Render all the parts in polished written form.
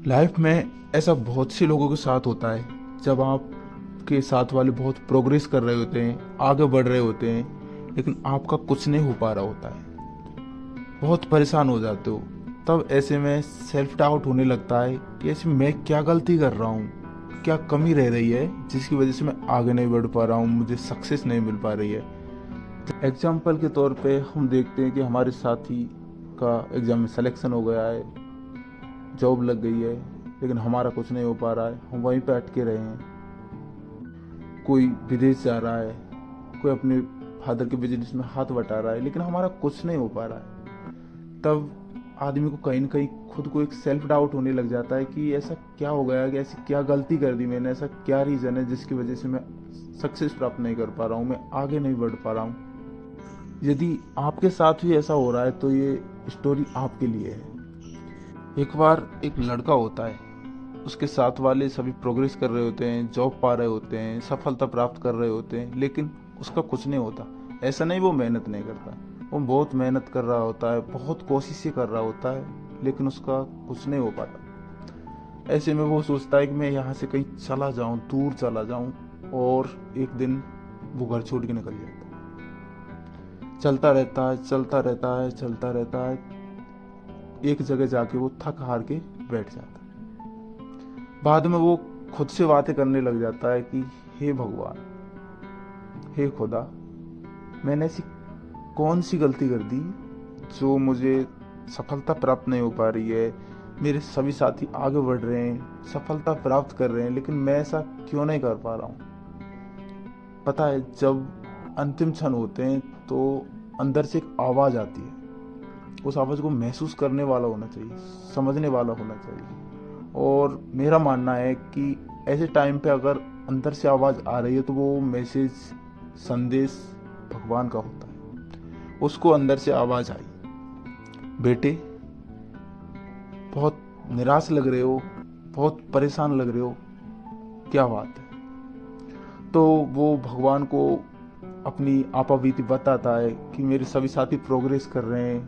Life में ऐसा बहुत से लोगों के साथ होता है जब आपके साथ वाले बहुत प्रोग्रेस कर रहे होते हैं, आगे बढ़ रहे होते हैं, लेकिन आपका कुछ नहीं हो पा रहा होता है। बहुत परेशान हो जाते हो। तब ऐसे में सेल्फ डाउट होने लगता है कि ऐसे मैं क्या गलती कर रहा हूँ, क्या कमी रह रही है जिसकी वजह से मैं आगे नहीं बढ़ पा रहा हूँ, मुझे सक्सेस नहीं मिल पा रही है। एग्जाम्पल के तौर पे हम देखते हैं कि हमारे साथी का एग्जाम में सिलेक्शन हो गया है, जॉब लग गई है, लेकिन हमारा कुछ नहीं हो पा रहा है, हम वहीं पे अटके रहे हैं। कोई विदेश जा रहा है, कोई अपने फादर के बिजनेस में हाथ बटा रहा है, लेकिन हमारा कुछ नहीं हो पा रहा है। तब आदमी को कहीं ना कहीं खुद को एक सेल्फ डाउट होने लग जाता है कि ऐसा क्या हो गया, कि ऐसी क्या गलती कर दी मैंने, ऐसा क्या रीज़न है जिसकी वजह से मैं सक्सेस प्राप्त नहीं कर पा रहा हूँ, मैं आगे नहीं बढ़ पा रहा हूँ। यदि आपके साथ भी ऐसा हो रहा है तो ये स्टोरी आपके लिए है। एक बार एक लड़का होता है, उसके साथ वाले सभी प्रोग्रेस कर रहे होते हैं, जॉब पा रहे होते हैं, सफलता प्राप्त कर रहे होते हैं, लेकिन उसका कुछ नहीं होता। ऐसा नहीं वो मेहनत नहीं करता, वो बहुत मेहनत कर रहा होता है, बहुत कोशिशें कर रहा होता है, लेकिन उसका कुछ नहीं हो पाता। ऐसे में वो सोचता है कि मैं यहाँ से कहीं चला जाऊँ, दूर चला जाऊँ, और एक दिन वो घर छोड़ के निकल जाता है। चलता रहता है, चलता रहता है, चलता रहता है। एक जगह जाके वो थक हार के बैठ जाता है। बाद में वो खुद से बातें करने लग जाता है कि हे भगवान, हे खुदा, मैंने ऐसी कौन सी गलती कर दी जो मुझे सफलता प्राप्त नहीं हो पा रही है। मेरे सभी साथी आगे बढ़ रहे हैं, सफलता प्राप्त कर रहे हैं, लेकिन मैं ऐसा क्यों नहीं कर पा रहा हूँ। पता है, जब अंतिम क्षण होते हैं तो अंदर से एक आवाज़ आती है। उस आवाज़ को महसूस करने वाला होना चाहिए, समझने वाला होना चाहिए। और मेरा मानना है कि ऐसे टाइम पे अगर अंदर से आवाज़ आ रही है तो वो मैसेज, संदेश भगवान का होता है। उसको अंदर से आवाज़ आई, बेटे बहुत निराश लग रहे हो, बहुत परेशान लग रहे हो, क्या बात है। तो वो भगवान को अपनी आपाबीती बताता है कि मेरे सभी साथी प्रोग्रेस कर रहे हैं,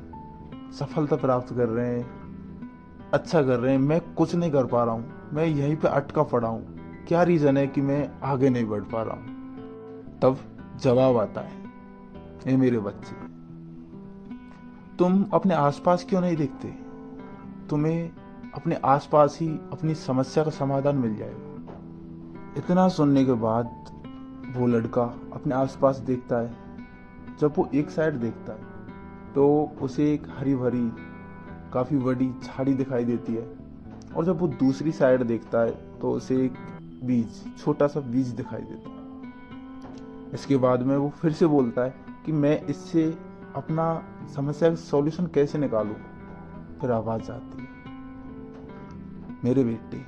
सफलता प्राप्त कर रहे हैं, अच्छा कर रहे हैं, मैं कुछ नहीं कर पा रहा हूँ, मैं यहीं पे अटका पड़ा हूँ, क्या रीज़न है कि मैं आगे नहीं बढ़ पा रहा हूँ। तब जवाब आता है, ये मेरे बच्चे, तुम अपने आसपास क्यों नहीं देखते, तुम्हें अपने आसपास ही अपनी समस्या का समाधान मिल जाएगा। इतना सुनने के बाद वो लड़का अपने आसपास देखता है। जब वो एक साइड देखता है तो उसे एक हरी भरी काफ़ी बड़ी झाड़ी दिखाई देती है, और जब वो दूसरी साइड देखता है तो उसे एक बीज, छोटा सा बीज दिखाई देता है। इसके बाद में वो फिर से बोलता है कि मैं इससे अपना समस्या का सॉल्यूशन कैसे निकालूं। फिर आवाज़ आती है, मेरे बेटे,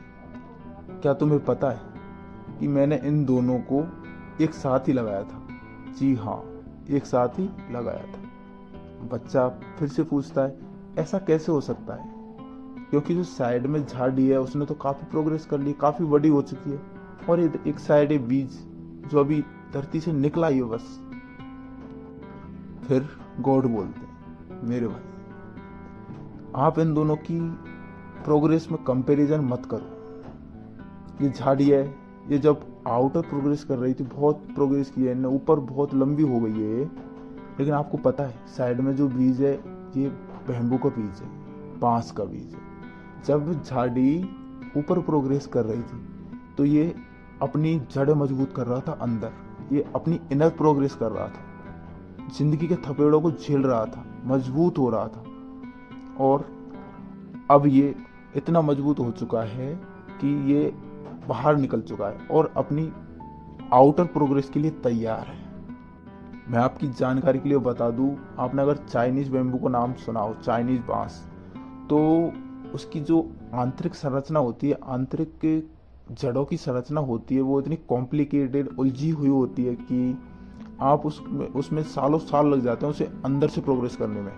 क्या तुम्हें पता है कि मैंने इन दोनों को एक साथ ही लगाया था। जी हाँ, एक साथ ही लगाया था। बच्चा फिर से पूछता है, ऐसा कैसे हो सकता है, क्योंकि जो साइड में झाड़ी है उसने तो काफ़ी प्रोग्रेस कर ली, काफ़ी बड़ी हो चुकी है, और एक साइड है बीज जो अभी धरती से निकला ही है बस। फिर गॉड बोलते हैं, मेरे भाई, आप इन दोनों की प्रोग्रेस में कंपैरिजन मत करो। ये झाड़ी है, ये जब आउटर प्रोग्रेस कर रही थी, बहुत प्रोग्रेस की है इन्हें, ऊपर बहुत लंबी हो गई है, लेकिन आपको पता है साइड में जो बीज है ये बैम्बू का बीज है, बांस का बीज है। जब झाड़ी ऊपर प्रोग्रेस कर रही थी तो ये अपनी जड़ें मजबूत कर रहा था अंदर, ये अपनी इनर प्रोग्रेस कर रहा था, जिंदगी के थपेड़ों को झेल रहा था, मजबूत हो रहा था। और अब ये इतना मजबूत हो चुका है कि ये बाहर निकल चुका है और अपनी आउटर प्रोग्रेस के लिए तैयार है। मैं आपकी जानकारी के लिए बता दूं, आपने अगर चाइनीज बैम्बू का नाम सुना हो, चाइनीज बांस, तो उसकी जो आंतरिक संरचना होती है, आंतरिक के जड़ों की संरचना होती है, वो इतनी कॉम्प्लिकेटेड, उलझी हुई होती है कि आप उसमें सालों साल लग जाते हैं उसे अंदर से प्रोग्रेस करने में,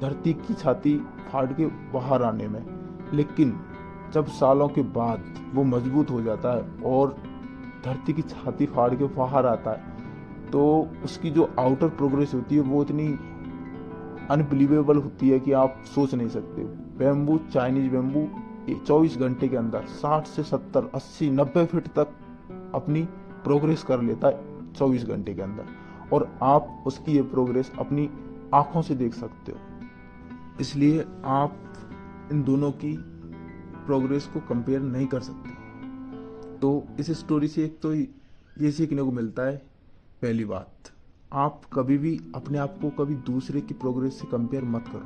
धरती की छाती फाड़ के बाहर आने में। लेकिन जब सालों के बाद वो मजबूत हो जाता है और धरती की छाती फाड़ के बाहर आता है, तो उसकी जो आउटर प्रोग्रेस होती है वो इतनी अनबिलीवेबल होती है कि आप सोच नहीं सकते। बैम्बू, चाइनीज बैम्बू 24 घंटे के अंदर 60 से 70, 80, 90 फीट तक अपनी प्रोग्रेस कर लेता है 24 घंटे के अंदर, और आप उसकी ये प्रोग्रेस अपनी आंखों से देख सकते हो। इसलिए आप इन दोनों की प्रोग्रेस को कंपेयर नहीं कर सकते। तो इस स्टोरी से एक तो ये सीखने को मिलता है, पहली बात, आप कभी भी अपने आप को कभी दूसरे की प्रोग्रेस से कंपेयर मत करो,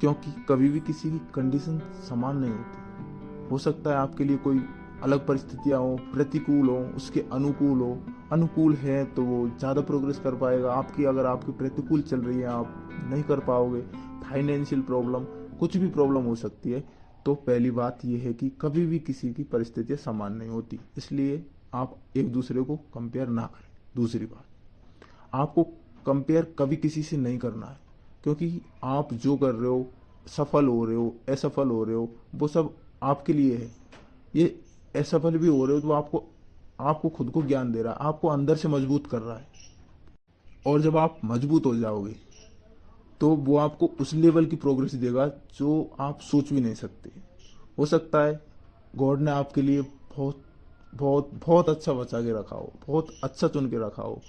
क्योंकि कभी भी किसी की कंडीशन समान नहीं होती। हो सकता है आपके लिए कोई अलग परिस्थितियाँ हो, प्रतिकूल हो, उसके अनुकूल हो। अनुकूल है तो वो ज़्यादा प्रोग्रेस कर पाएगा, अगर आपकी प्रतिकूल चल रही है आप नहीं कर पाओगे। फाइनेंशियल प्रॉब्लम, कुछ भी प्रॉब्लम हो सकती है। तो पहली बात यह है कि कभी भी किसी की परिस्थितियाँ समान नहीं होती, इसलिए आप एक दूसरे को कंपेयर ना करें। दूसरी बात, आपको कंपेयर कभी किसी से नहीं करना है, क्योंकि आप जो कर रहे हो, सफल हो रहे हो, असफल हो रहे हो, वो सब आपके लिए है। ये असफल भी हो रहे हो तो आपको खुद को ज्ञान दे रहा है, आपको अंदर से मजबूत कर रहा है। और जब आप मजबूत हो जाओगे तो वो आपको उस लेवल की प्रोग्रेस देगा जो आप सोच भी नहीं सकते। हो सकता है गॉड ने आपके लिए बहुत बहुत बहुत अच्छा बचा के रखा हो, बहुत अच्छा चुन के रखा हो,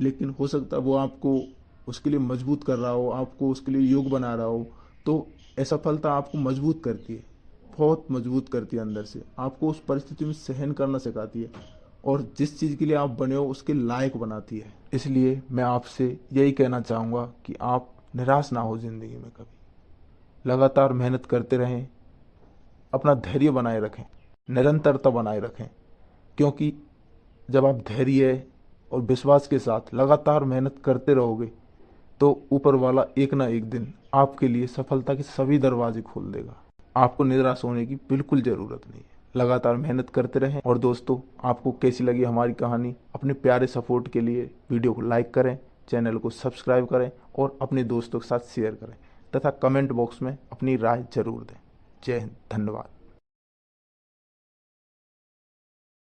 लेकिन हो सकता है वो आपको उसके लिए मजबूत कर रहा हो, आपको उसके लिए योग्य बना रहा हो। तो असफलता आपको मजबूत करती है, बहुत मजबूत करती है अंदर से, आपको उस परिस्थिति में सहन करना सिखाती है, और जिस चीज़ के लिए आप बने हो उसके लायक बनाती है। इसलिए मैं आपसे यही कहना चाहूँगा कि आप निराश ना हो ज़िंदगी में कभी, लगातार मेहनत करते रहें, अपना धैर्य बनाए रखें, निरंतरता बनाए रखें, क्योंकि जब आप धैर्य और विश्वास के साथ लगातार मेहनत करते रहोगे तो ऊपर वाला एक ना एक दिन आपके लिए सफलता के सभी दरवाजे खोल देगा। आपको निराश होने की बिल्कुल ज़रूरत नहीं है, लगातार मेहनत करते रहें। और दोस्तों, आपको कैसी लगी हमारी कहानी? अपने प्यारे सपोर्ट के लिए वीडियो को लाइक करें, चैनल को सब्सक्राइब करें और अपने दोस्तों के साथ शेयर करें, तथा कमेंट बॉक्स में अपनी राय जरूर दें। जय हिंद, धन्यवाद।